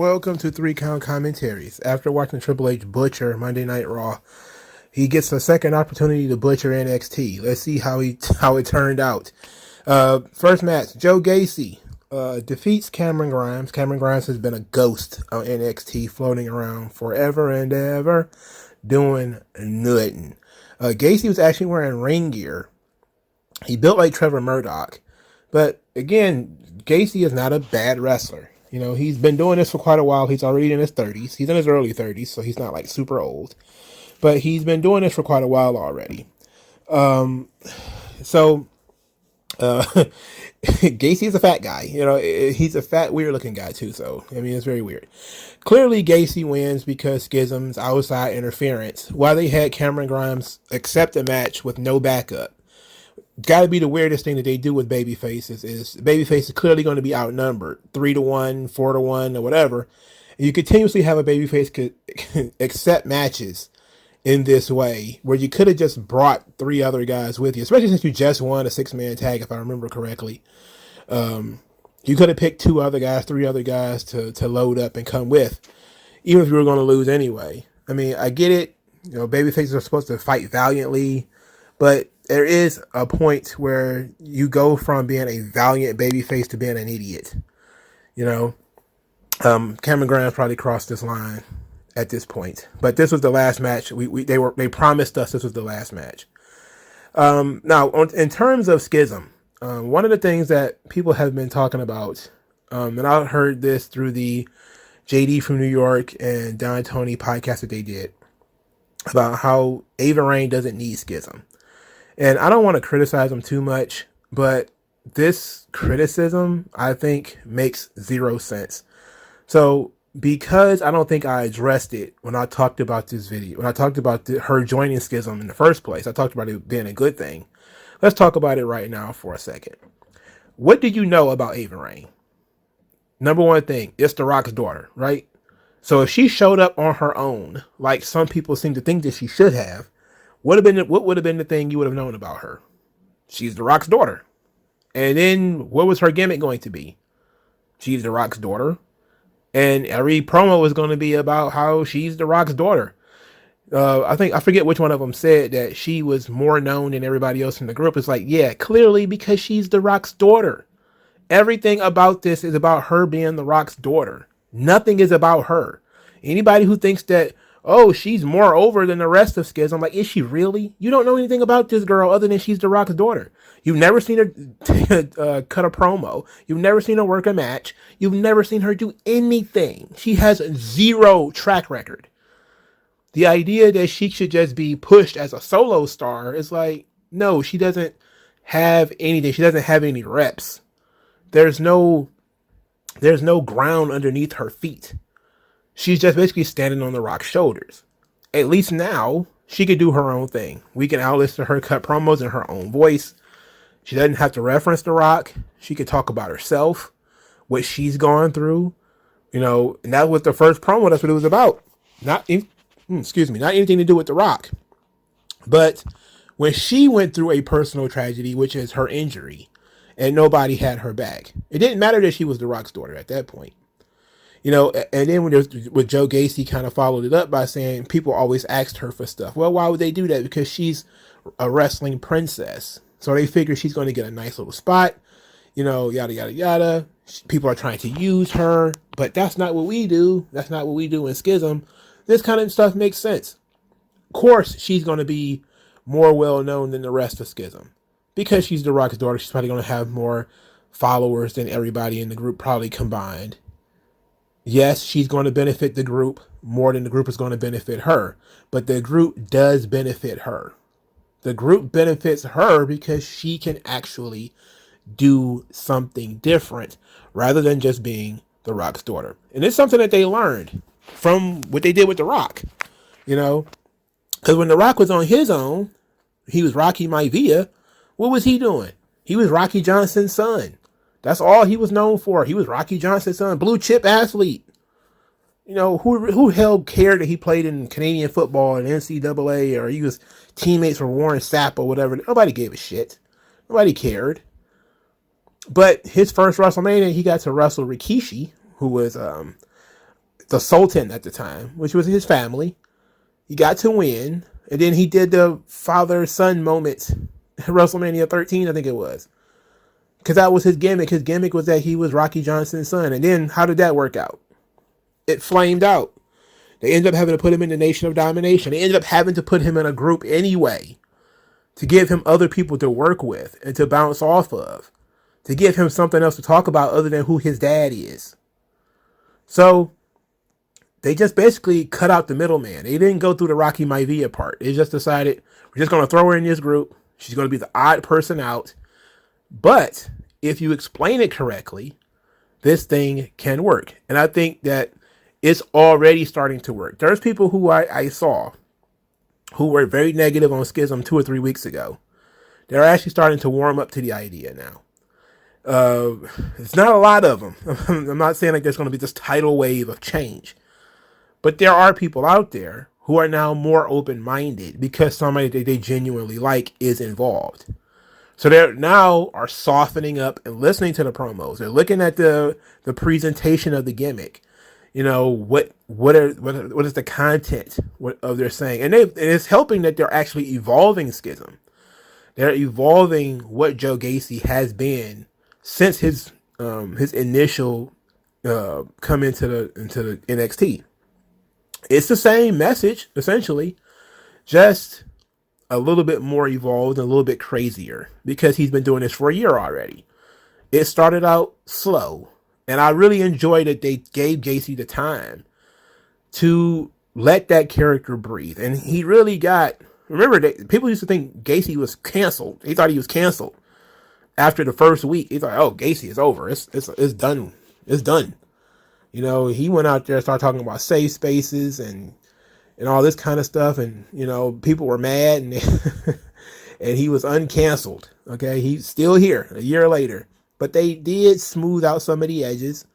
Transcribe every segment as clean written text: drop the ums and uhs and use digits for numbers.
Welcome to 3 Count Commentaries. After watching Triple H butcher Monday Night Raw, he gets a second opportunity to butcher NXT. Let's see how it turned out. First match, Joe Gacy defeats Cameron Grimes. Cameron Grimes has been a ghost on NXT, floating around forever and ever, doing nothing. Gacy was actually wearing ring gear. He built like Trevor Murdoch. But again, Gacy is not a bad wrestler. You know, he's been doing this for quite a while. He's already in his 30s. He's in his early 30s, so he's not like super old. But he's been doing this for quite a while already. Gacy is a fat guy. You know, he's a fat, weird looking guy too. So, I mean, it's very weird. Clearly, Gacy wins because Schism's outside interference. While they had Cameron Grimes accept a match with no backup. Got to be the weirdest thing that they do with baby faces is babyface is clearly going to be outnumbered 3-1, 4-1, or whatever. And you continuously have a babyface accept matches in this way where you could have just brought 3 other guys with you, especially since you just won a 6-man tag, if I remember correctly. You could have picked 2 other guys, 3 other guys to load up and come with, even if you were going to lose anyway. I mean, I get it. You know, babyfaces are supposed to fight valiantly, but there is a point where you go from being a valiant babyface to being an idiot. You know, Cameron Grimes probably crossed this line at this point, but this was the last match. They promised us this was the last match. Now, in terms of Schism, one of the things that people have been talking about, and I heard this through the JD from New York and Don Tony podcast that they did about how Ava Raine doesn't need Schism. And I don't want to criticize them too much, but this criticism, I think, makes 0 sense. So, because I don't think I addressed it when I talked about this video, when I talked about her joining Schism in the first place, I talked about it being a good thing. Let's talk about it right now for a second. What did you know about Ava Raine? Number one thing, it's The Rock's daughter, right? So if she showed up on her own, like some people seem to think that she should have, what would have been the thing you would have known about her? She's The Rock's daughter. And then what was her gimmick going to be? She's The Rock's daughter. And every promo was going to be about how she's The Rock's daughter. I forget which one of them said that she was more known than everybody else in the group. It's like, yeah, clearly because she's The Rock's daughter. Everything about this is about her being The Rock's daughter. Nothing is about her. Anybody who thinks that, oh, she's more over than the rest of Schism. Like, is she really? You don't know anything about this girl other than she's The Rock's daughter. You've never seen her cut a promo. You've never seen her work a match. You've never seen her do anything. She has 0 track record. The idea that she should just be pushed as a solo star is like, no, she doesn't have anything. She doesn't have any reps. There's no ground underneath her feet. She's just basically standing on The Rock's shoulders. At least now, she could do her own thing. We can outlisten her, cut promos in her own voice. She doesn't have to reference The Rock. She could talk about herself, what she's gone through. You know, and that was the first promo. That's what it was about. Not anything to do with The Rock. But when she went through a personal tragedy, which is her injury, and nobody had her back, it didn't matter that she was The Rock's daughter at that point. You know, and then when Joe Gacy kind of followed it up by saying people always asked her for stuff. Well, why would they do that? Because she's a wrestling princess. So they figure she's going to get a nice little spot, you know, yada, yada, yada. People are trying to use her, but that's not what we do. That's not what we do in Schism. This kind of stuff makes sense. Of course, she's going to be more well-known than the rest of Schism. Because she's The Rock's daughter, she's probably going to have more followers than everybody in the group probably combined. Yes, she's going to benefit the group more than the group is going to benefit her. But the group does benefit her. The group benefits her because she can actually do something different rather than just being The Rock's daughter. And it's something that they learned from what they did with The Rock. You know, because when The Rock was on his own, he was Rocky Maivia. What was he doing? He was Rocky Johnson's son. That's all he was known for. He was Rocky Johnson's son, blue chip athlete. You know, who hell cared that he played in Canadian football and NCAA, or he was teammates with Warren Sapp or whatever? Nobody gave a shit. Nobody cared. But his first WrestleMania, he got to wrestle Rikishi, who was the Sultan at the time, which was his family. He got to win, and then he did the father-son moment at WrestleMania 13, I think it was. Because that was his gimmick. His gimmick was that he was Rocky Johnson's son. And then how did that work out? It flamed out. They ended up having to put him in the Nation of Domination. They ended up having to put him in a group anyway to give him other people to work with and to bounce off of, to give him something else to talk about other than who his dad is. So they just basically cut out the middleman. They didn't go through the Rocky Maivia part. They just decided, we're just going to throw her in this group. She's going to be the odd person out. But if you explain it correctly, this thing can work. And I think that it's already starting to work. There's people who I saw who were very negative on Schism 2 or 3 weeks ago. They're actually starting to warm up to the idea now. It's not a lot of them. I'm not saying like there's going to be this tidal wave of change. But there are people out there who are now more open-minded because somebody that they genuinely like is involved. So they now are softening up and listening to the promos. They're looking at the presentation of the gimmick. You know, what is the content of their saying? And it's helping that they're actually evolving Schism. They're evolving what Joe Gacy has been since his initial come into the NXT. It's the same message, essentially, just a little bit more evolved and a little bit crazier because he's been doing this for a year already. It started out slow, and I really enjoyed that they gave Gacy the time to let that character breathe. And he really got, remember that people used to think Gacy was canceled. He thought he was canceled after the first week. He thought, oh, Gacy is over. It's done. It's done. You know, he went out there and started talking about safe spaces and all this kind of stuff. And, you know, people were mad and, and he was uncanceled. Okay. He's still here a year later, but they did smooth out some of the edges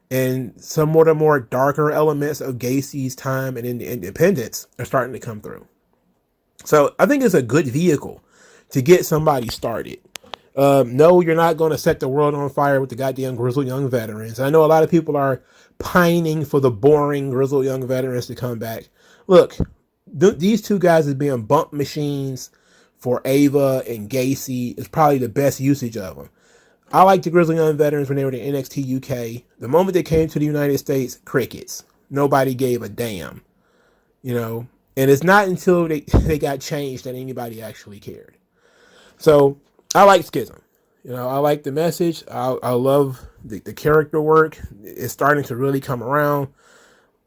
and some of the more darker elements of Gacy's time and independence are starting to come through. So I think it's a good vehicle to get somebody started. No, you're not going to set the world on fire with the goddamn grizzled young veterans. I know a lot of people are pining for the boring grizzled young veterans to come back. Look, these two guys as being bump machines for Ava and Gacy is probably the best usage of them. I like the grizzled young veterans when they were in NXT UK. The moment they came to the United States, crickets. Nobody gave a damn, you know. And it's not until they got changed that anybody actually cared. So I like Schism. You know, I like the message. I love the character work. It's starting to really come around.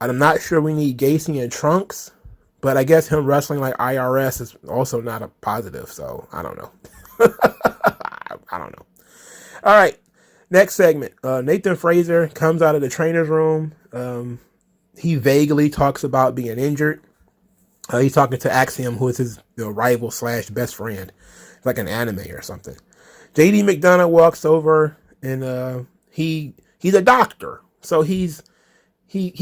I'm not sure we need Gacy and Trunks, but I guess him wrestling like IRS is also not a positive. So I don't know. I don't know. All right. Next segment. Nathan Fraser comes out of the trainer's room. He vaguely talks about being injured. He's talking to Axiom, who is his rival / best friend. Like an anime or something. JD McDonough walks over and he's a doctor. So he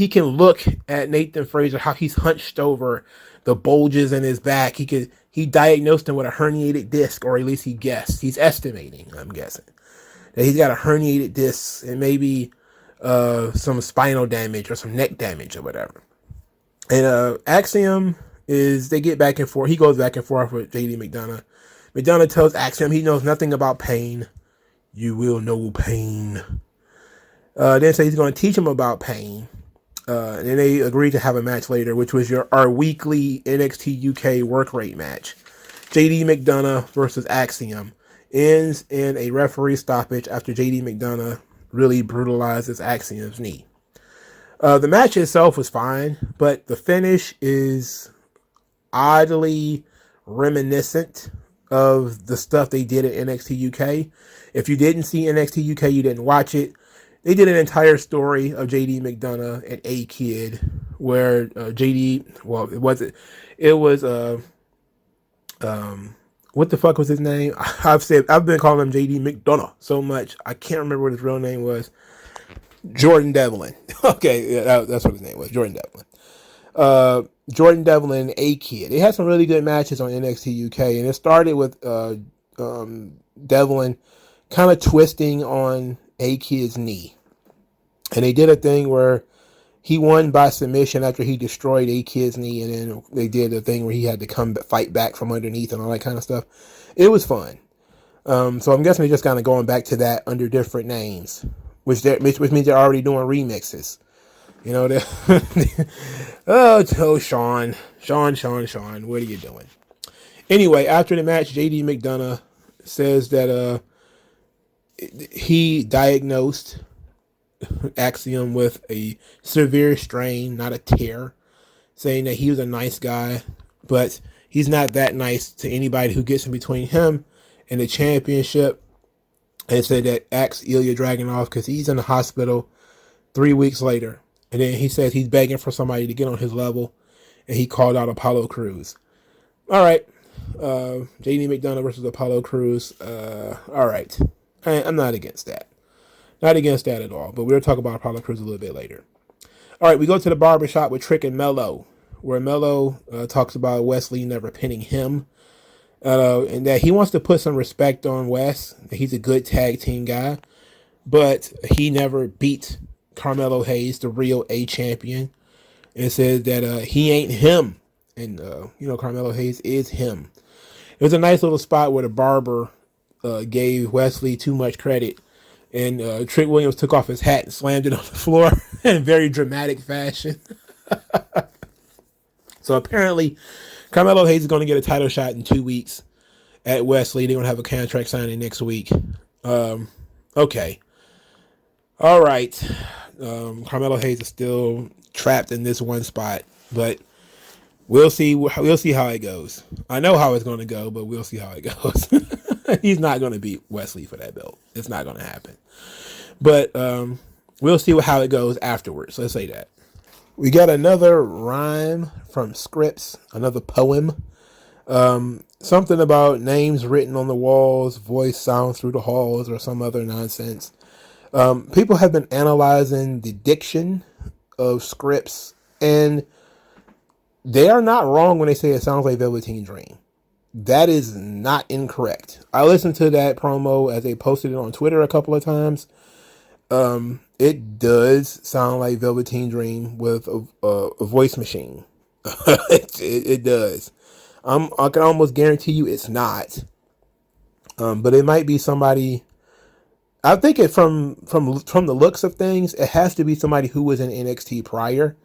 can look at Nathan Fraser, how he's hunched over, the bulges in his back. He diagnosed him with a herniated disc, or at least he guessed. He's estimating, I'm guessing, that he's got a herniated disc and maybe some spinal damage or some neck damage or whatever. And Axiom they get back and forth. He goes back and forth with JD McDonough. McDonough tells Axiom he knows nothing about pain. You will know pain. Then say he's going to teach him about pain. And then they agree to have a match later, which was our weekly NXT UK work rate match. JD McDonough versus Axiom ends in a referee stoppage after JD McDonough really brutalizes Axiom's knee. The match itself was fine, but the finish is oddly reminiscent of the stuff they did at NXT UK. If you didn't see NXT UK, you didn't watch it. They did an entire story of JD McDonough and A-Kid, where JD, well, it was what the fuck was his name? I've been calling him JD McDonough so much, I can't remember what his real name was. Jordan Devlin. Okay, yeah, that's what his name was, Jordan Devlin. Jordan Devlin and A-Kid. They had some really good matches on NXT UK, and it started with Devlin kind of twisting on A-Kid's knee. And they did a thing where He won by submission after he destroyed A-Kid's knee, and then they did a thing where he had to come fight back from underneath and all that kind of stuff. It was fun. So I'm guessing they're just kind of going back to that under different names, which means they're already doing remixes. You know, Sean, what are you doing? Anyway, after the match, JD McDonough says that he diagnosed Axiom with a severe strain, not a tear, saying that he was a nice guy, but he's not that nice to anybody who gets in between him and the championship, and said that Axe Ilya Dragunov because he's in the hospital 3 weeks later. And then he says he's begging for somebody to get on his level, and he called out Apollo Crews. All right. JD McDonough versus Apollo Crews. All right. I'm not against that. Not against that at all. But we'll talk about Apollo Crews a little bit later. All right. We go to the barbershop with Trick and Mello, where Mello talks about Wesley never pinning him. And that he wants to put some respect on Wes. That he's a good tag team guy. But he never beat Carmelo Hayes, the real A champion, and says that he ain't him, and Carmelo Hayes is him. It was a nice little spot where the barber gave Wesley too much credit, and Trick Williams took off his hat and slammed it on the floor in very dramatic fashion. So apparently, Carmelo Hayes is going to get a title shot in 2 weeks at Wesley. They're going to have a contract signing next week. Okay. All right. Carmelo Hayes is still trapped in this one spot, but we'll see. We'll see how it goes. I know how it's going to go, but we'll see how it goes. He's not going to beat Wesley for that belt. It's not going to happen. But we'll see how it goes afterwards. Let's say that. We got another rhyme from Scrypts, another poem. Something about names written on the walls, voice sound through the halls, or some other nonsense. People have been analyzing the diction of Scrypts, and they are not wrong when they say it sounds like Velveteen Dream. That is not incorrect. I listened to that promo as they posted it on Twitter a couple of times. It does sound like Velveteen Dream with a voice machine. It does. I can almost guarantee you it's not. But it might be somebody. I think it from the looks of things, it has to be somebody who was in NXT prior,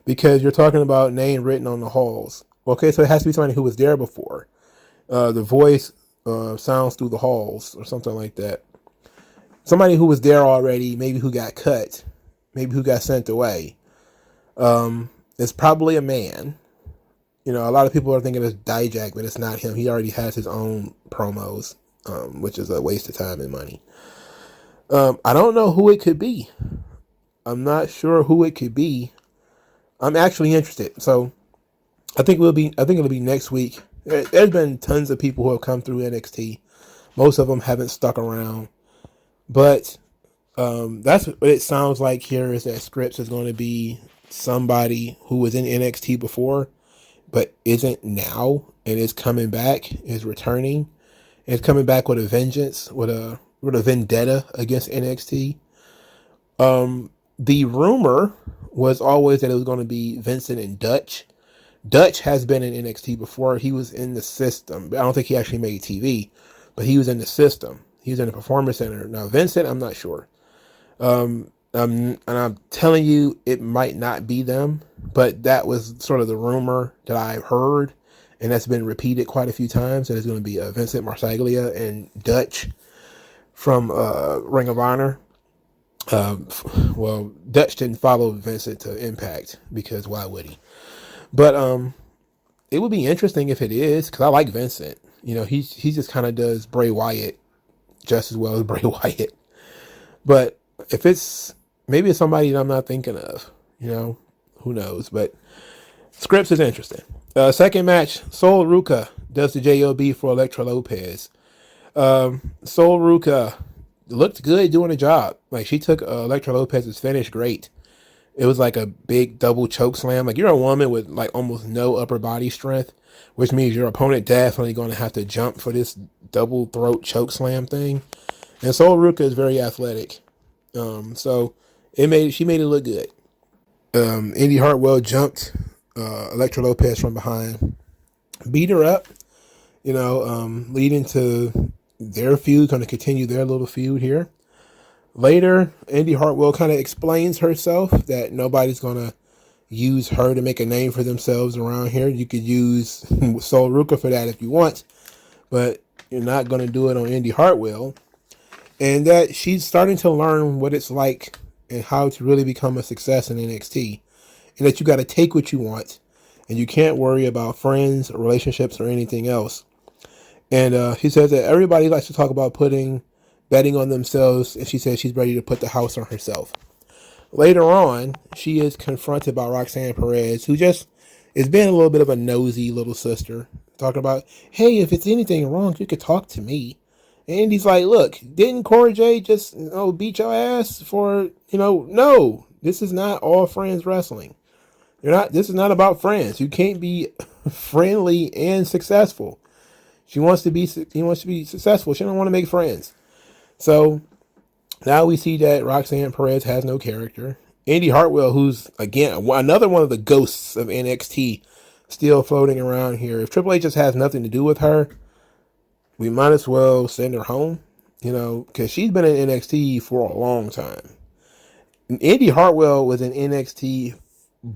because you're talking about name written on the halls. Okay, so it has to be somebody who was there before. The voice sounds through the halls or something like that. Somebody who was there already, maybe who got cut, maybe who got sent away. It's probably a man. A lot of people are thinking it's Dijak, but it's not him. He already has his own promos, which is a waste of time and money. I don't know who it could be. I'm not sure who it could be. I'm actually interested. So I think it'll be next week. There's been tons of people who have come through NXT. Most of them haven't stuck around. But that's what it sounds like here, is that Scrypts is going to be somebody who was in NXT before, but isn't now, and is coming back, is returning, and is coming back with a vengeance, with a vendetta against NXT. The rumor was always that it was going to be Vincent and Dutch. Dutch has been in NXT before. He was in the system. I don't think he actually made TV, but he was in the system. He was in the Performance Center. Now, Vincent, I'm not sure. And I'm telling you, it might not be them, but that was sort of the rumor that I heard, and that's been repeated quite a few times, that it's going to be Vincent Marsaglia and Dutch from Ring of Honor. Well, Dutch didn't follow Vincent to Impact, because why would he? But it would be interesting if it is, because I like Vincent. He just kind of does Bray Wyatt just as well as Bray Wyatt. But if maybe it's somebody that I'm not thinking of, who knows? But Scrypts is interesting. Second match, Sol Ruca does the JOB for Elektra Lopez. Sol Ruca looked good doing a job. Like, she took Elektra Lopez's finish great. It was like a big double choke slam. Like, you're a woman with like almost no upper body strength, which means your opponent definitely going to have to jump for this double throat choke slam thing. And Sol Ruca is very athletic. So she made it look good. Indy Hartwell jumped Elektra Lopez from behind, beat her up, leading to their feud, going to continue their little feud here. Later, Indy Hartwell kind of explains herself that nobody's going to use her to make a name for themselves around here. You could use Sol Ruka for that if you want, but you're not going to do it on Indy Hartwell. And that she's starting to learn what it's like and how to really become a success in NXT. And that you got to take what you want. And you can't worry about friends, or relationships, or anything else. And she says that everybody likes to talk about betting on themselves. And she says she's ready to put the house on herself. Later on, she is confronted by Roxanne Perez, who just is being a little bit of a nosy little sister. Talking about, hey, if it's anything wrong, you could talk to me. And Indy's like, look, didn't Cora Jade just beat your ass for, no, this is not all friends wrestling. This is not about friends. You can't be friendly and successful. He wants to be successful. She don't want to make friends. So now we see that Roxanne Perez has no character. Indy Hartwell, who's, again, another one of the ghosts of NXT, still floating around here. If Triple H just has nothing to do with her, we might as well send her home, because she's been in NXT for a long time. Indy Hartwell was in NXT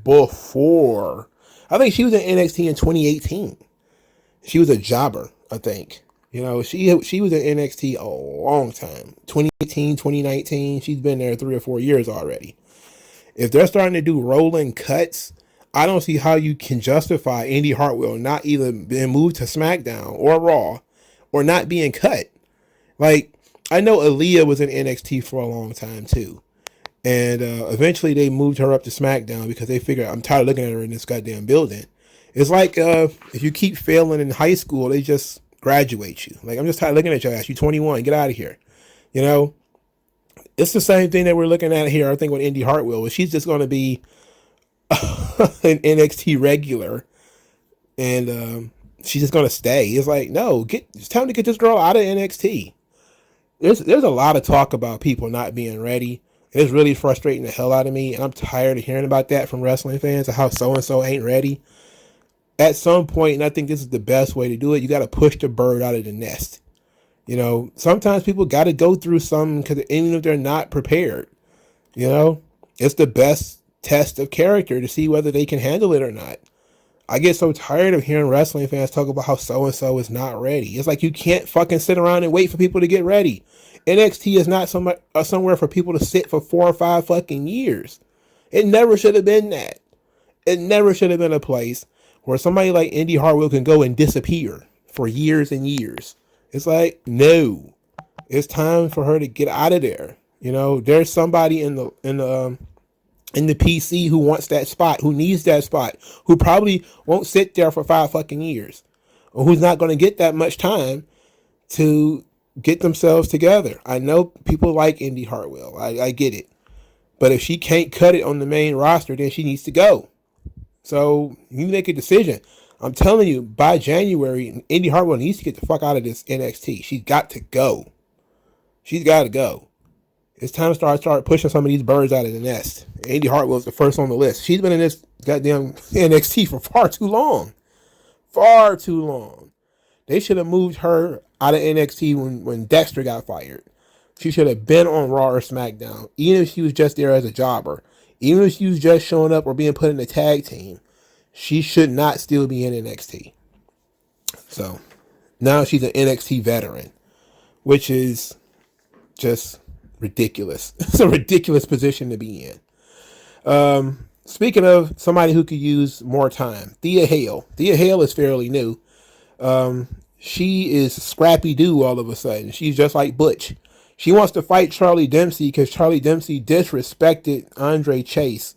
before. I think she was in NXT in 2018. She was a jobber, I think. She was in NXT a long time. 2018, 2019. She's been there 3 or 4 years already. If they're starting to do rolling cuts, I don't see how you can justify Indy Hartwell not either being moved to SmackDown or Raw or not being cut. Like, I know Aaliyah was in NXT for a long time too. And eventually they moved her up to SmackDown because they figured, I'm tired of looking at her in this goddamn building. It's like if you keep failing in high school, they just graduate you. Like, I'm just tired of looking at your ass. You're 21. Get out of here. It's the same thing that we're looking at here, I think, with Indy Hartwell. She's just going to be an NXT regular. And she's just going to stay. It's like, no, it's time to get this girl out of NXT. There's a lot of talk about people not being ready. It's really frustrating the hell out of me. And I'm tired of hearing about that from wrestling fans of how so-and-so ain't ready. At some point, and I think this is the best way to do it, you got to push the bird out of the nest. Sometimes people got to go through something because even if they're not prepared, it's the best test of character to see whether they can handle it or not. I get so tired of hearing wrestling fans talk about how so-and-so is not ready. It's like you can't fucking sit around and wait for people to get ready. NXT is not somewhere for people to sit for 4 or 5 fucking years. It never should have been that. It never should have been a place where somebody like Indy Hartwell can go and disappear for years and years. It's like, no, it's time for her to get out of there. There's somebody in the PC who wants that spot, who needs that spot, who probably won't sit there for 5 fucking years, or who's not going to get that much time to get themselves together. I know people like Indy Hartwell. I get it. But if she can't cut it on the main roster, then she needs to go. So you make a decision. I'm telling you, by January, Indy Hartwell needs to get the fuck out of this NXT. She's got to go. She's got to go. It's time to start pushing some of these birds out of the nest. Indy Hartwell's the first on the list. She's been in this goddamn NXT for far too long. Far too long. They should have moved her out of NXT when Dexter got fired. She should have been on Raw or SmackDown, even if she was just there as a jobber. Even if she was just showing up or being put in a tag team, she should not still be in NXT. So now she's an NXT veteran, which is just ridiculous. It's a ridiculous position to be in. Speaking of somebody who could use more time, Thea Hale. Thea Hale is fairly new. She is Scrappy Doo all of a sudden. She's just like Butch. She wants to fight Charlie Dempsey because Charlie Dempsey disrespected Andre Chase.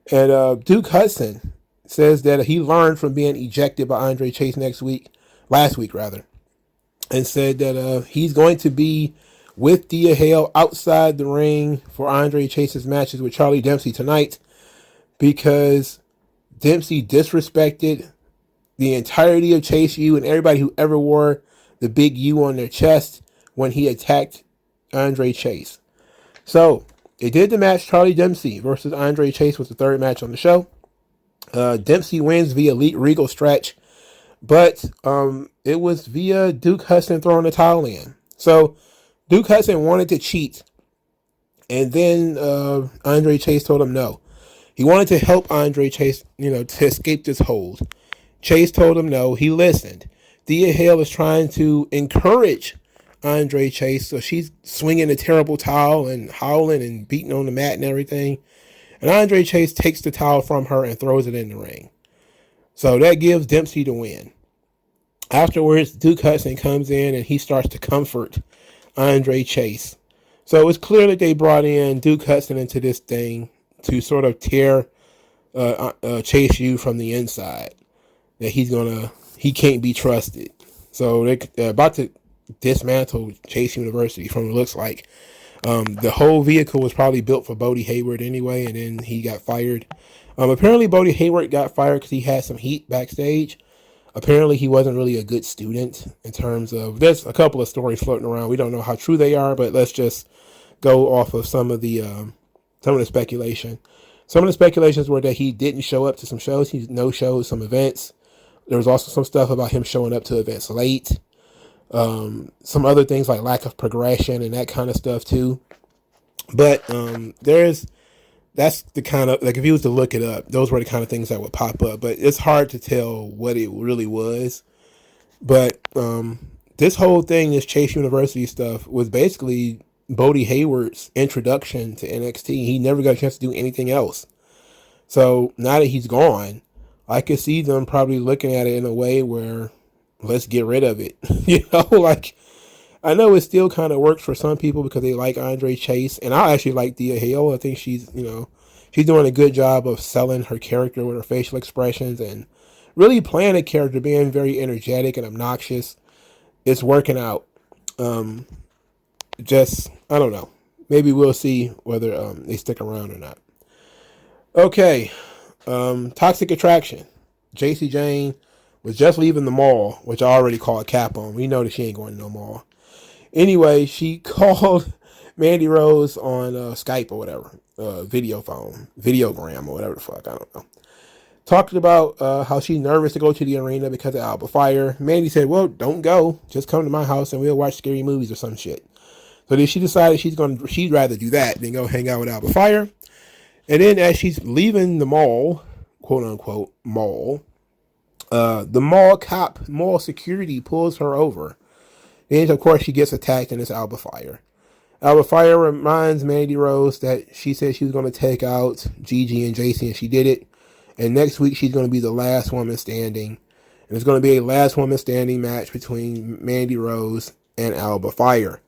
And Duke Hudson says that he learned from being ejected by Andre Chase last week, and said that he's going to be with Thea Hale outside the ring for Andre Chase's matches with Charlie Dempsey tonight because Dempsey disrespected the entirety of Chase U and everybody who ever wore the big U on their chest when he attacked Andre Chase. So They did the match. Charlie Dempsey versus Andre Chase was the third match on the show. Dempsey wins via Regal stretch, but it was via Duke Hudson throwing the towel in. So Duke Hudson wanted to cheat, and then Andre Chase told him no. He wanted to help Andre Chase, to escape this hold. Chase told him no. He listened. Thea Hale is trying to encourage Andre Chase, so she's swinging a terrible towel and howling and beating on the mat and everything. And Andre Chase takes the towel from her and throws it in the ring. So that gives Dempsey the win. Afterwards, Duke Hudson comes in and he starts to comfort Andre Chase. So it's clear that they brought in Duke Hudson into this thing to sort of tear Chase U from the inside. That he can't be trusted. So they're about to dismantle Chase University from what it looks like. The whole vehicle was probably built for Bodie Hayward anyway, and then he got fired. Apparently Bodie Hayward got fired because he had some heat backstage. Apparently he wasn't really a good student in terms of, there's a couple of stories floating around. We don't know how true they are, but let's just go off of some of the speculation. Some of the speculations were that he didn't show up to some shows. He no-showed some events. There was also some stuff about him showing up to events late. Some other things like lack of progression and that kind of stuff too. But that's the kind of, like, if you was to look it up, those were the kind of things that would pop up. But it's hard to tell what it really was. But this whole thing, this Chase University stuff, was basically Bodie Hayward's introduction to NXT. He never got a chance to do anything else. So now that he's gone, I could see them probably looking at it in a way where, let's get rid of it. Like, I know it still kind of works for some people because they like Andre Chase, and I actually like Thea Hale. I think she's doing a good job of selling her character with her facial expressions and really playing a character, being very energetic and obnoxious. It's working out. I don't know. Maybe we'll see whether they stick around or not. Okay. Toxic Attraction. JC Jane was just leaving the mall, which I already called cap on. We know that she ain't going to no mall. Anyway, she called Mandy Rose on Skype or whatever, videogram or whatever the fuck, I don't know. Talked about how she's nervous to go to the arena because of Alba Fire. Mandy said, well, don't go. Just come to my house and we'll watch scary movies or some shit. So then she decided she'd rather do that than go hang out with Alba Fire. And then as she's leaving the mall, quote unquote mall, the mall security pulls her over. And of course she gets attacked, and it's Alba Fire. Alba Fire reminds Mandy Rose that she said she was going to take out Gigi and JC, and she did it. And next week she's going to be the last woman standing. And it's going to be a last woman standing match between Mandy Rose and Alba Fire.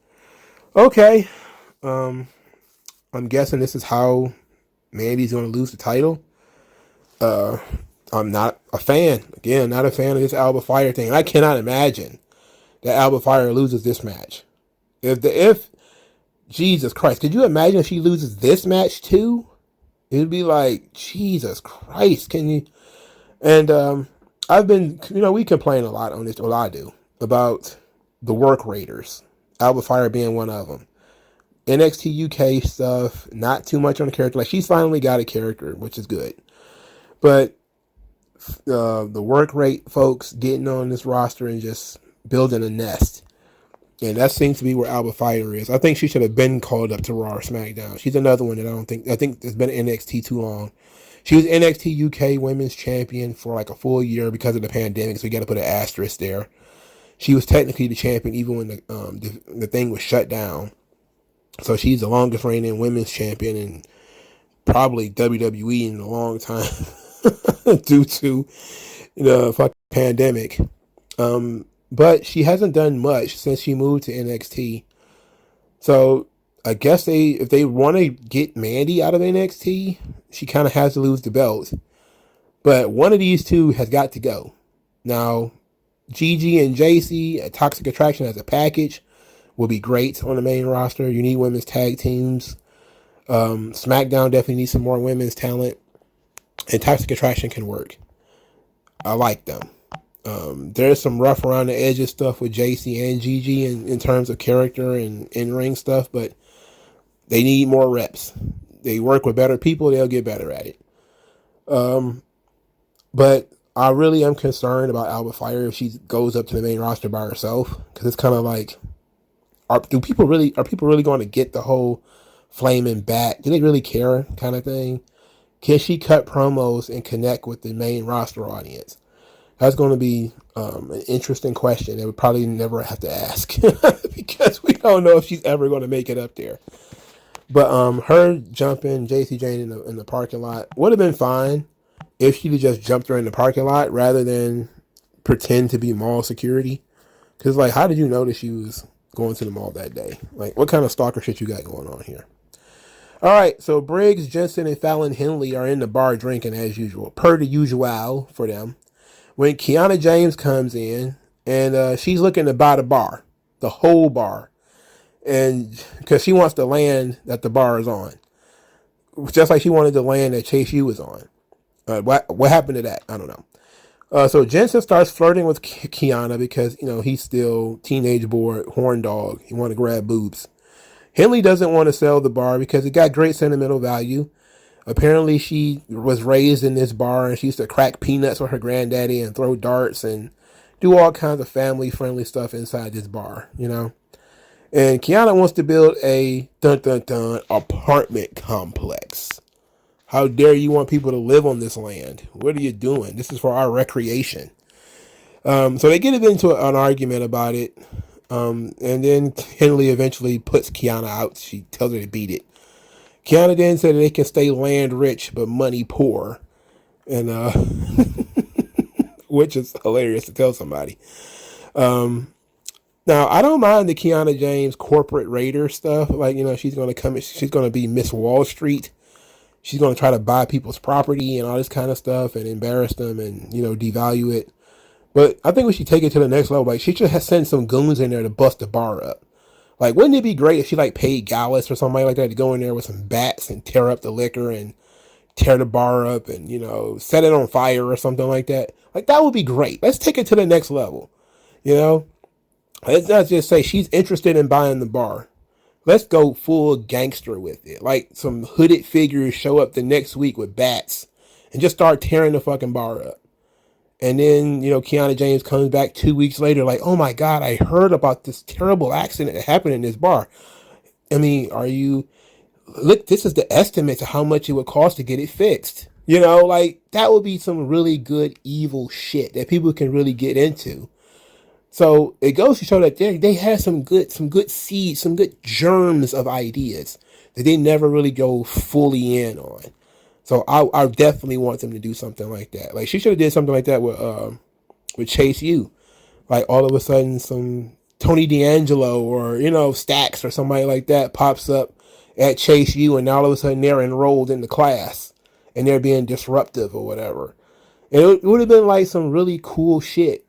Okay. I'm guessing this is how Mandy's going to lose the title. I'm not a fan. Again, not a fan of this Alba Fire thing. And I cannot imagine that Alba Fire loses this match. If Jesus Christ, could you imagine if she loses this match too? It'd be like, Jesus Christ, can you? And I've been, we complain a lot on this, well, I do, about the work raters. Alba Fire being one of them. NXT UK stuff, not too much on the character. Like, she's finally got a character, which is good. But the work rate folks getting on this roster and just building a nest. And that seems to be where Alba Fire is. I think she should have been called up to Raw or SmackDown. She's another one that I think it's been NXT too long. She was NXT UK Women's Champion for like a full year because of the pandemic, so you got to put an asterisk there. She was technically the champion even when the thing was shut down. So she's the longest reigning women's champion in probably WWE in a long time due to the fucking pandemic. But she hasn't done much since she moved to NXT. So I guess if they want to get Mandy out of NXT, she kind of has to lose the belt. But one of these two has got to go. Now, Gigi and JC, a Toxic Attraction as a package, will be great on the main roster. You need women's tag teams. SmackDown definitely needs some more women's talent. And Toxic Attraction can work. I like them. There's some rough around the edges stuff with JC and Gigi in terms of character and in-ring stuff, but They need more reps. They work with better people, they'll get better at it. But I really am concerned about Alba Fire if she goes up to the main roster by herself, because it's kind of like, are people really going to get the whole flaming bat? Do they really care kind of thing? Can she cut promos and connect with the main roster audience? That's going to be an interesting question that we probably never have to ask because we don't know if she's ever going to make it up there. But her jumping Gacy Jane in the parking lot would have been fine if she'd just jumped her in the parking lot rather than pretend to be mall security. Because, like, how did you notice she was going to the mall that day? Like, what kind of stalker shit you got going on here? All right, so Briggs, Jensen, and Fallon Henley are in the bar drinking as usual, per the usual for them. When Kiana James comes in, and she's looking to buy the bar, the whole bar, and because she wants the land that the bar is on, just like she wanted the land that Chase U was on. What happened to that? I don't know. So Jensen starts flirting with Kiana because, you know, he's still teenage boy, horn dog. He want to grab boobs. Henley doesn't want to sell the bar because it got great sentimental value. Apparently she was raised in this bar and she used to crack peanuts with her granddaddy and throw darts and do all kinds of family friendly stuff inside this bar, you know. And Kiana wants to build a apartment complex. How dare you want people to live on this land? What are you doing? This is for our recreation. So they get into an argument about it. And then Henley eventually puts Kiana out. She tells her to beat it. Kiana then said that they can stay land rich but money poor. And which is hilarious to tell somebody. Now, I don't mind the Kiana James corporate raider stuff. Like, you know, she's going to be Miss Wall Street. She's going to try to buy people's property and all this kind of stuff and embarrass them and, you know, devalue it. But I think we should take it to the next level. Like, she should have sent some goons in there to bust the bar up. Like, wouldn't it be great if she, like, paid Gallus or somebody like that to go in there with some bats and tear up the liquor and tear the bar up and, you know, set it on fire or something like that? Like, that would be great. Let's take it to the next level, you know? Let's not just say she's interested in buying the bar. Let's go full gangster with it. Like some hooded figures show up the next week with bats and just start tearing the fucking bar up. And then, you know, Kiana James comes back 2 weeks later like, oh my God, I heard about this terrible accident that happened in this bar. I mean, look, this is the estimate to how much it would cost to get it fixed. You know, like that would be some really good evil shit that people can really get into. So it goes to show that they have some good seeds, some good germs of ideas that they never really go fully in on. So I definitely want them to do something like that. Like she should have did something like that with Chase U. Like all of a sudden some Tony D'Angelo or, you know, Stax or somebody like that pops up at Chase U and all of a sudden they're enrolled in the class and they're being disruptive or whatever. And it would have been like some really cool shit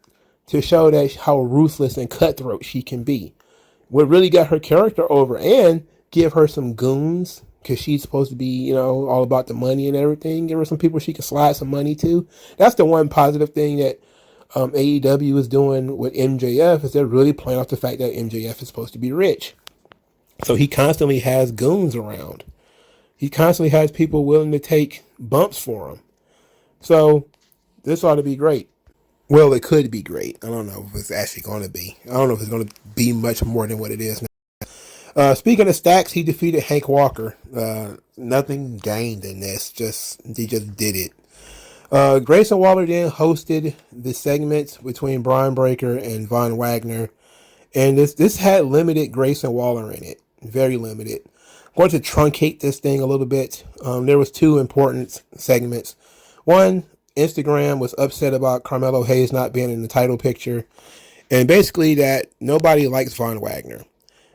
to show that how ruthless and cutthroat she can be. Would really get her character over and give her some goons because she's supposed to be, you know, all about the money and everything. Give her some people she can slide some money to. That's the one positive thing that AEW is doing with MJF is they're really playing off the fact that MJF is supposed to be rich. So he constantly has goons around. He constantly has people willing to take bumps for him. So this ought to be great. Well, it could be great. I don't know if it's actually going to be. I don't know if it's going to be much more than what it is now. Speaking of Stacks, he defeated Hank Walker. Nothing gained in this. He just did it. Grayson Waller then hosted the segments between Bron Breakker and Von Wagner. And this had limited Grayson Waller in it. Very limited. I'm going to truncate this thing a little bit. There was two important segments. One, Instagram was upset about Carmelo Hayes not being in the title picture. And basically that nobody likes Von Wagner.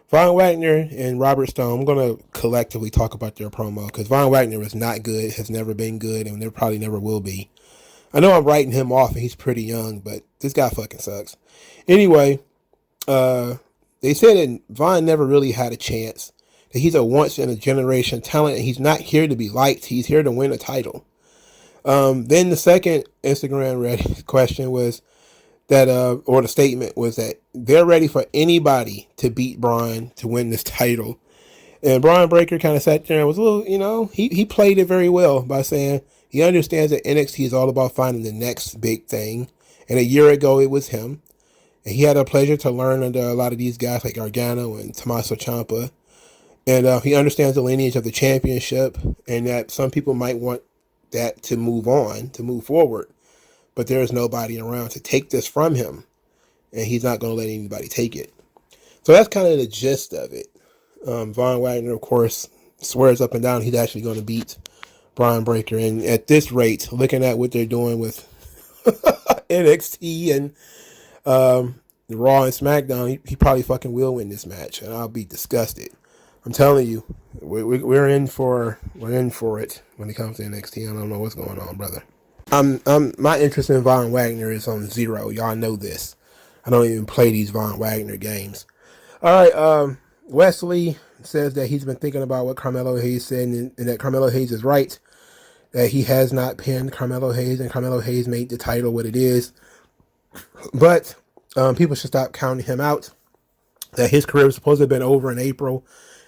Von Wagner and Robert Stone, I'm going to collectively talk about their promo because Von Wagner is not good, has never been good, and there probably never will be. I know I'm writing him off and he's pretty young, but this guy fucking sucks. Anyway, they said that Von never really had a chance, that he's a once-in-a-generation talent and he's not here to be liked. He's here to win a title. Then the second Instagram question was that, or the statement was that they're ready for anybody to beat Bron to win this title. And Bron Breakker kind of sat there and was a little, he played it very well by saying he understands that NXT is all about finding the next big thing. And a year ago, it was him. And he had a pleasure to learn under a lot of these guys like Gargano and Tommaso Ciampa. And he understands the lineage of the championship and that some people might want that to move on, to move forward. But there's nobody around to take this from him. And he's not going to let anybody take it. So that's kind of the gist of it. Von Wagner, of course, swears up and down he's actually going to beat Bron Breakker. And at this rate, looking at what they're doing with NXT and Raw and SmackDown, he probably fucking will win this match. And I'll be disgusted. I'm telling you, we're in for it when it comes to NXT. I don't know what's going on, brother. My interest in Von Wagner is on zero. Y'all know this. I don't even play these Von Wagner games. All right, Wesley says that he's been thinking about what Carmelo Hayes said, and that Carmelo Hayes is right, that he has not pinned Carmelo Hayes, and Carmelo Hayes made the title what it is. But people should stop counting him out, that his career was supposed to have been over in April,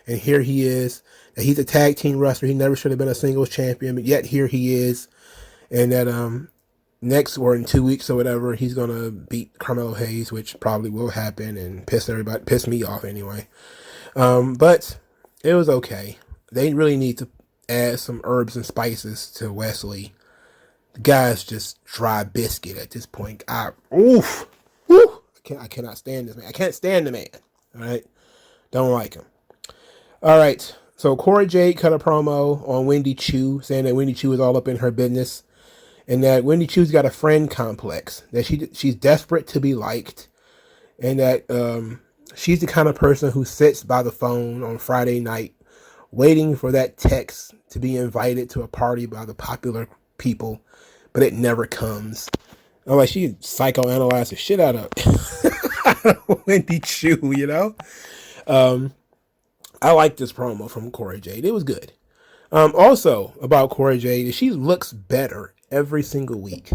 and here he is, that he's a tag team wrestler. He never should have been a singles champion, but yet here he is, and that next or in 2 weeks or whatever, he's going to beat Carmelo Hayes, which probably will happen and piss me off anyway. But it was okay. They really need to add some herbs and spices to Wesley. The guy's just dry biscuit at this point. I cannot stand this man. I can't stand the man. All right. Don't like him. All right. So Cora Jade cut a promo on Wendy Chu, saying that Wendy Chu is all up in her business. And that Wendy Chu's got a friend complex, that she's desperate to be liked, and that she's the kind of person who sits by the phone on Friday night waiting for that text to be invited to a party by the popular people, but it never comes. I'm like, she psychoanalyzed the shit out of Wendy Chu, I like this promo from Cora Jade. It was good. Also about Cora Jade, she looks better every single week.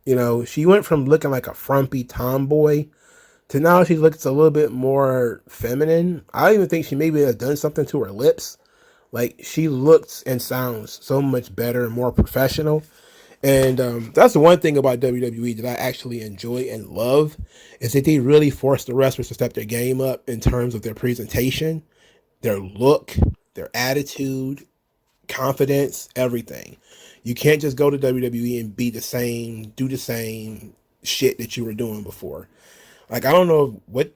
She went from looking like a frumpy tomboy to now she looks a little bit more feminine. I even think she maybe has done something to her lips. Like, she looks and sounds so much better and more professional. And that's the one thing about WWE that I actually enjoy and love, is that they really force the wrestlers to step their game up in terms of their presentation, their look, their attitude, confidence, everything. You can't just go to WWE and do the same shit that you were doing before. Like, I don't know what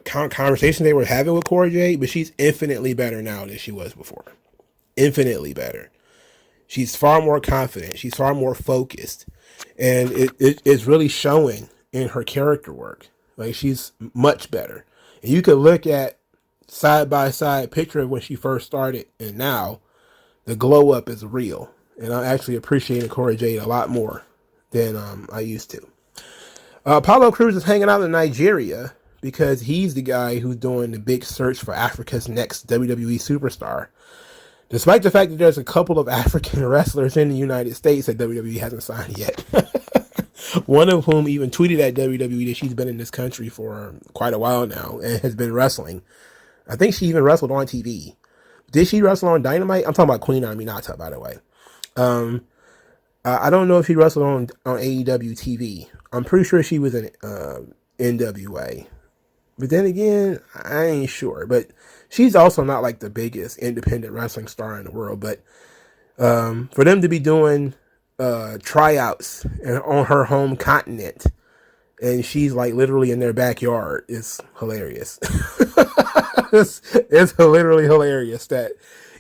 conversation they were having with Cora Jade, but she's infinitely better now than she was before. Infinitely better. She's far more confident. She's far more focused. And it's really showing in her character work. Like, she's much better. And you could look at side-by-side picture of when she first started and now. The glow up is real. And I'm actually appreciating Cora Jade a lot more than I used to. Apollo Crews is hanging out in Nigeria because he's the guy who's doing the big search for Africa's next WWE superstar. Despite the fact that there's a couple of African wrestlers in the United States that WWE hasn't signed yet. One of whom even tweeted at WWE that she's been in this country for quite a while now and has been wrestling. I think she even wrestled on TV. Did she wrestle on Dynamite? I'm talking about Queen Aminata, by the way. I don't know if she wrestled on AEW TV. I'm pretty sure she was in NWA. But then again, I ain't sure. But she's also not like the biggest independent wrestling star in the world. But for them to be doing tryouts on her home continent, and she's like literally in their backyard, is hilarious. It's literally hilarious that,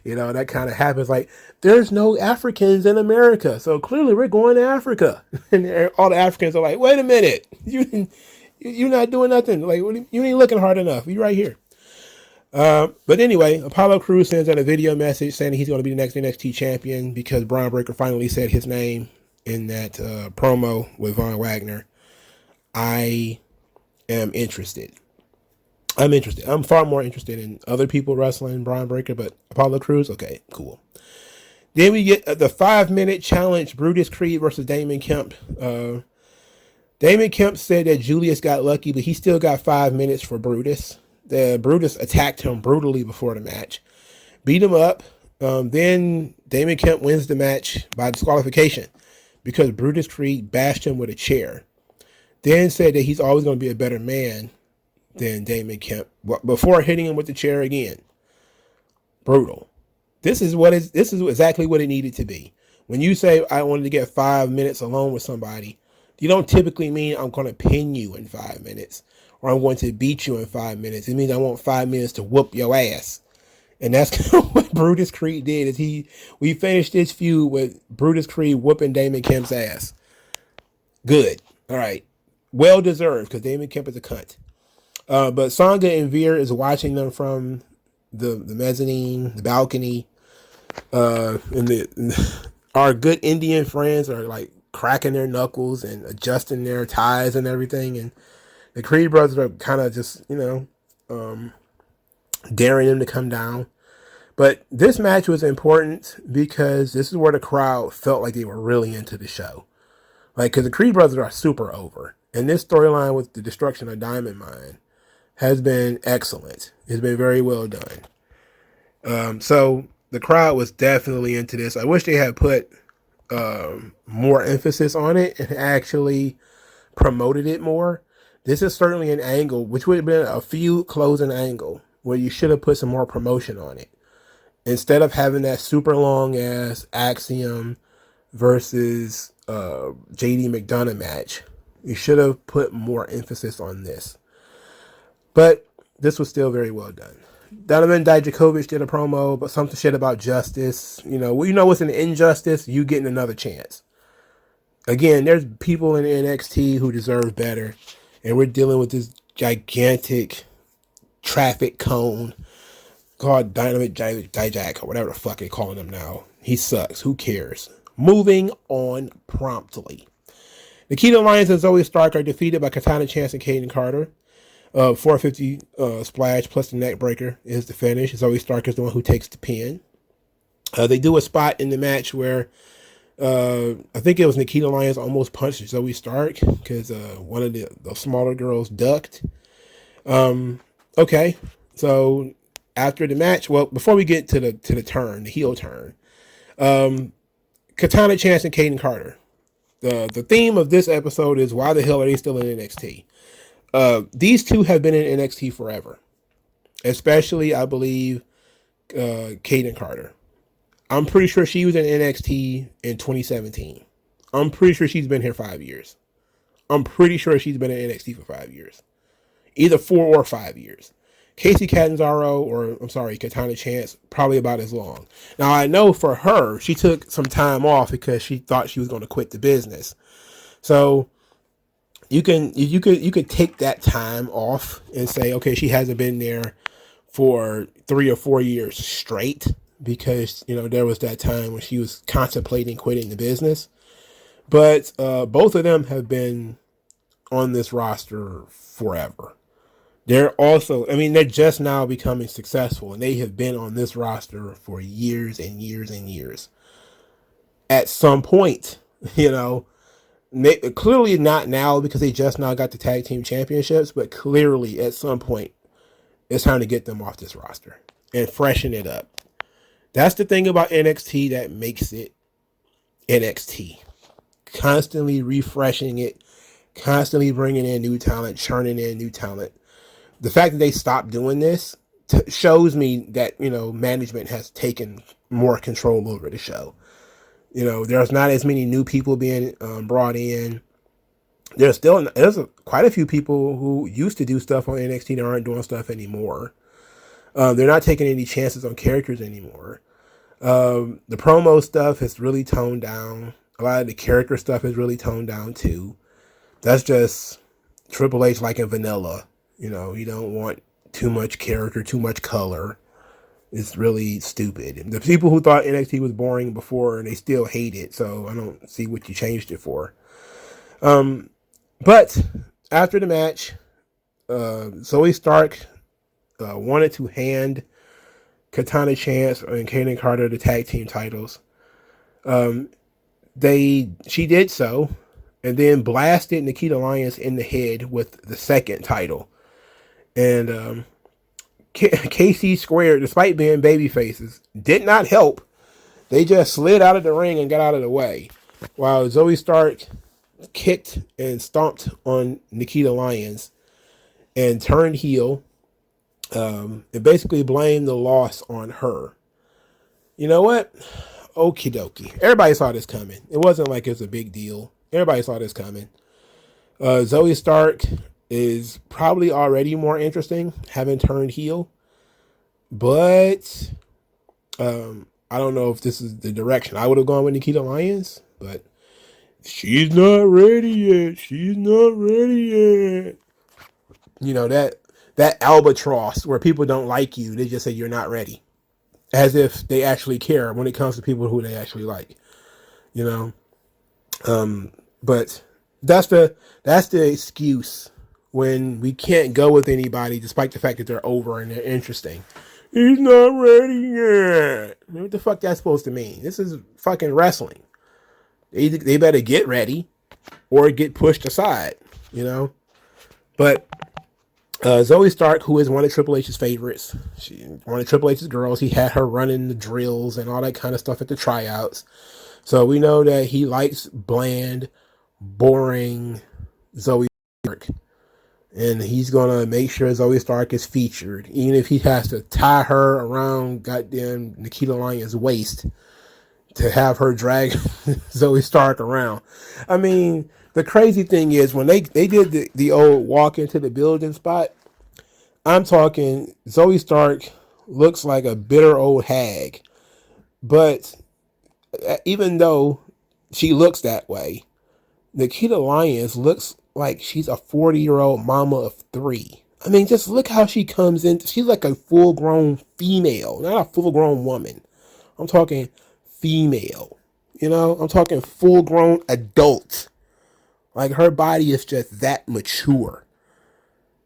that kind of happens. Like, there's no Africans in America, so clearly we're going to Africa. And all the Africans are like, wait a minute, you're not doing nothing. Like, you ain't looking hard enough. You're right here. But anyway, Apollo Crews sends out a video message saying he's going to be the next NXT champion because Bron Breakker finally said his name in that promo with Von Wagner. I am interested. I'm far more interested in other people wrestling Bron Breakker, but Apollo Crews, okay, cool. Then we get the 5-minute challenge, Brutus Creed versus Damon Kemp. Damon Kemp said that Julius got lucky, but he still got 5 minutes for Brutus. Brutus attacked him brutally before the match. beat him up. Then Damon Kemp wins the match by disqualification because Brutus Creed bashed him with a chair. Then said that he's always going to be a better man than Damon Kemp before hitting him with the chair again. Brutal. This is exactly what it needed to be. When you say I wanted to get 5 minutes alone with somebody, you don't typically mean I'm going to pin you in 5 minutes or I'm going to beat you in 5 minutes. It means I want 5 minutes to whoop your ass. And that's what Brutus Creed did. We finished this feud with Brutus Creed whooping Damon Kemp's ass. Good. All right. Well deserved because Damon Kemp is a cunt. But Sangha and Veer is watching them from the mezzanine, the balcony. Our good Indian friends are like cracking their knuckles and adjusting their ties and everything. And the Creed brothers are kind of just, daring them to come down. But this match was important because this is where the crowd felt like they were really into the show. Like, because the Creed brothers are super over. And this storyline with the destruction of Diamond Mine has been excellent. It's been very well done. So the crowd was definitely into this. I wish they had put more emphasis on it and actually promoted it more. This is certainly an angle, which would have been a feud closing angle, where you should have put some more promotion on it. Instead of having that super long ass Axiom versus JD McDonough match, you should have put more emphasis on this. But this was still very well done. Donovan Dijakovic did a promo, but something shit about justice. What's an injustice? You getting another chance. Again, there's people in NXT who deserve better, and we're dealing with this gigantic traffic cone called Dynamite Dijak, or whatever the fuck they're calling him now. He sucks. Who cares? Moving on promptly. Nikita Lyons and Zoe Stark are defeated by Katana Chance and Kaden Carter. 450 splash plus the neck breaker is the finish. Zoe Stark is the one who takes the pin. They do a spot in the match where I think it was Nikita Lyons almost punched Zoe Stark because one of the smaller girls ducked. Okay, so after the match, well, before we get to the heel turn, Katana Chance and Kaden Carter. The theme of this episode is why the hell are they still in NXT? These two have been in NXT forever, especially I believe Kaden Carter. I'm pretty sure she was in NXT in 2017. I'm pretty sure she's been here 5 years. I'm pretty sure she's been in NXT for 5 years, either 4 or 5 years. Casey Katana Chance, probably about as long. Now, I know for her, she took some time off because she thought she was going to quit the business. So you could take that time off and say, okay, she hasn't been there for 3 or 4 years straight because, there was that time when she was contemplating quitting the business. But both of them have been on this roster forever. They're just now becoming successful, and they have been on this roster for years and years and years. At some point, clearly not now because they just now got the tag team championships, but clearly at some point, it's time to get them off this roster and freshen it up. That's the thing about NXT that makes it NXT. Constantly refreshing it, constantly bringing in new talent, churning in new talent. The fact that they stopped doing this shows me that, management has taken more control over the show. There's not as many new people being brought in. There's quite a few people who used to do stuff on NXT that aren't doing stuff anymore. They're not taking any chances on characters anymore. The promo stuff has really toned down. A lot of the character stuff is really toned down too. That's just Triple H liking vanilla. You don't want too much character, too much color. It's really stupid. The people who thought NXT was boring before, and they still hate it, so I don't see what you changed it for. But after the match, Zoe Stark wanted to hand Katana Chance and Kaden Carter the tag team titles. She did so, and then blasted Nikita Lyons in the head with the second title. And KC squared, despite being baby faces, did not help. They just slid out of the ring and got out of the way, while Zoe Stark kicked and stomped on Nikita Lyons and turned heel, and basically blamed the loss on her. You know what? Okie dokie. Everybody saw this coming. It wasn't like it was a big deal. Everybody saw this coming. Zoe Stark is probably already more interesting, having turned heel. But I don't know if this is the direction I would have gone with Nikita Lyons. But she's not ready yet. She's not ready yet. You know, that albatross where people don't like you, they just say you're not ready. As if they actually care when it comes to people who they actually like. You know? But that's the excuse when we can't go with anybody despite the fact that they're over and they're interesting. He's not ready yet. What the fuck that's supposed to mean? This is fucking wrestling. They better get ready or get pushed aside, you know? But Zoe Stark, who is one of Triple H's favorites, one of Triple H's girls, he had her running the drills and all that kind of stuff at the tryouts. So we know that he likes bland, boring Zoe Stark. And he's going to make sure Zoe Stark is featured, even if he has to tie her around goddamn Nikita Lyons' waist to have her drag Zoe Stark around. I mean, the crazy thing is when they did the old walk into the building spot, I'm talking Zoe Stark looks like a bitter old hag. But even though she looks that way, Nikita Lyons looks like she's a 40-year-old mama of 3. I mean, just look how she comes in. She's like a full-grown female, not a full-grown woman. I'm talking female. You know, I'm talking full-grown adult. Like, her body is just that mature.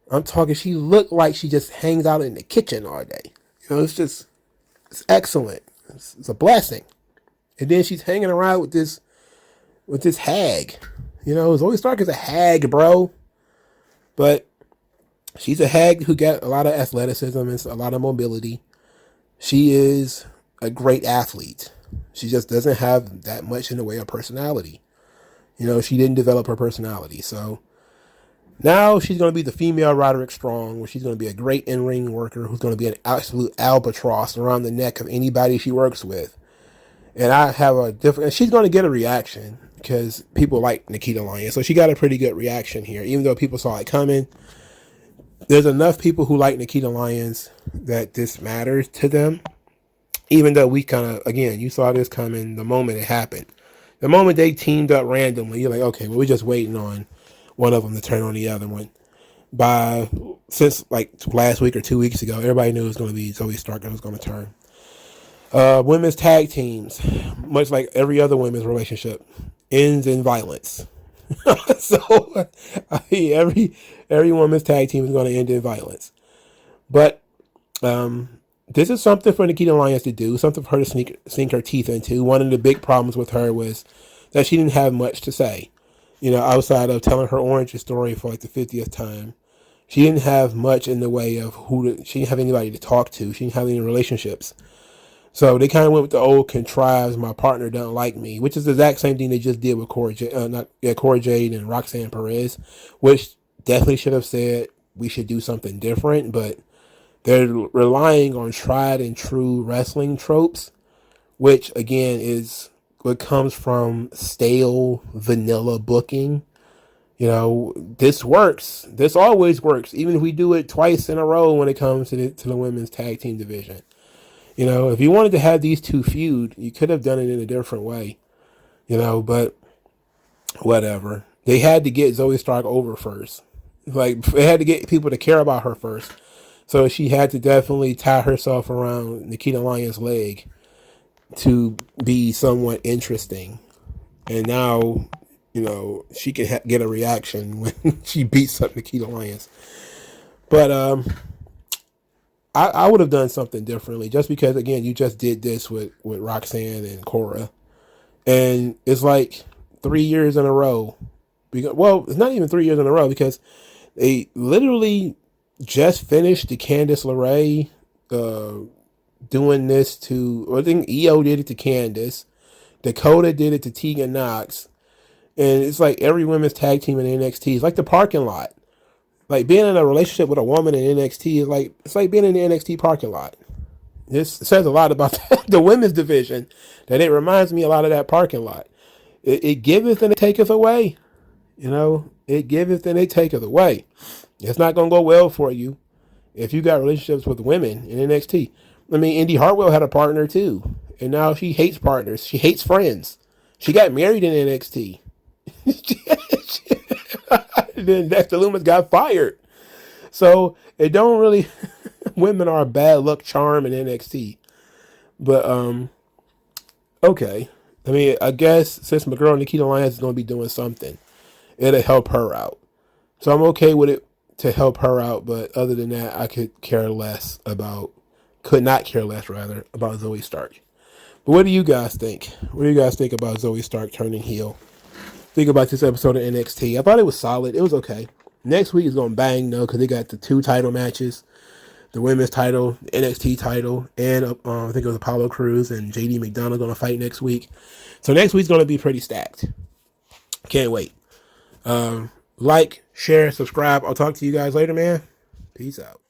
I'm talking, she looked like she just hangs out in the kitchen all day. You know, it's excellent. It's a blessing. And then she's hanging around with this hag. You know, Zoe Stark is a hag, bro. But she's a hag who got a lot of athleticism and a lot of mobility. She is a great athlete. She just doesn't have that much in the way of personality. You know, she didn't develop her personality. So now she's going to be the female Roderick Strong, where she's going to be a great in-ring worker who's going to be an absolute albatross around the neck of anybody she works with. And I have she's going to get a reaction because people like Nikita Lyons. So she got a pretty good reaction here, even though people saw it coming. There's enough people who like Nikita Lyons that this matters to them. Even though we kind of, again, you saw this coming the moment it happened. The moment they teamed up randomly, you're like, okay, well, we're just waiting on one of them to turn on the other one. Since like last week or 2 weeks ago, everybody knew it was going to be Zoe Stark and it was going to turn. Women's tag teams, much like every other women's relationship, ends in violence. So I mean, every women's tag team is going to end in violence. But this is something for Nikita Lyons to do, something for her to sink her teeth into. One of the big problems with her was that she didn't have much to say. You know, outside of telling her origin story for like the 50th time, she didn't have much in the way of she didn't have anybody to talk to. She didn't have any relationships. So they kind of went with the old contrived, my partner doesn't like me, which is the exact same thing they just did with Cora Jade and Roxanne Perez, which definitely should have said we should do something different, but they're relying on tried and true wrestling tropes, which again is what comes from stale vanilla booking. You know, this works. This always works, even if we do it twice in a row when it comes to the women's tag team division. You know, if you wanted to have these two feud, you could have done it in a different way, you know, but whatever. They had to get Zoe Stark over first. Like, they had to get people to care about her first. So she had to definitely tie herself around Nikita Lyons' leg to be somewhat interesting. And now, you know, she can get a reaction when she beats up Nikita Lyons. But, I would have done something differently just because, again, you just did this with Roxanne and Cora. And it's like 3 years in a row. Well, it's not even 3 years in a row because they literally just finished the Candice LeRae doing this to, I think EO did it to Candice. Dakota did it to Tegan Knox. And it's like every women's tag team in NXT is like the parking lot. Like being in a relationship with a woman in NXT is like, it's like being in the NXT parking lot. This says a lot about the women's division, that it reminds me a lot of that parking lot. It giveth and it taketh away. You know, it giveth and it taketh away. It's not going to go well for you if you got relationships with women in NXT. I mean, Indy Hartwell had a partner too, and now she hates partners. She hates friends. She got married in NXT. Then Dexter Lumis got fired. So it don't really. Women are a bad luck charm in NXT. But okay. I mean, I guess since my girl Nikita Lyons is going to be doing something, it'll help her out. So I'm okay with it to help her out. But other than that, I could not care less about Zoe Stark. But what do you guys think? What do you guys think about Zoe Stark turning heel? Think about this episode of NXT. I thought it was solid. It was okay. Next week is going to bang, though, because they got the 2 title matches. The women's title, NXT title, and I think it was Apollo Crews and JD McDonough going to fight next week. So next week's going to be pretty stacked. Can't wait. Like, share, subscribe. I'll talk to you guys later, man. Peace out.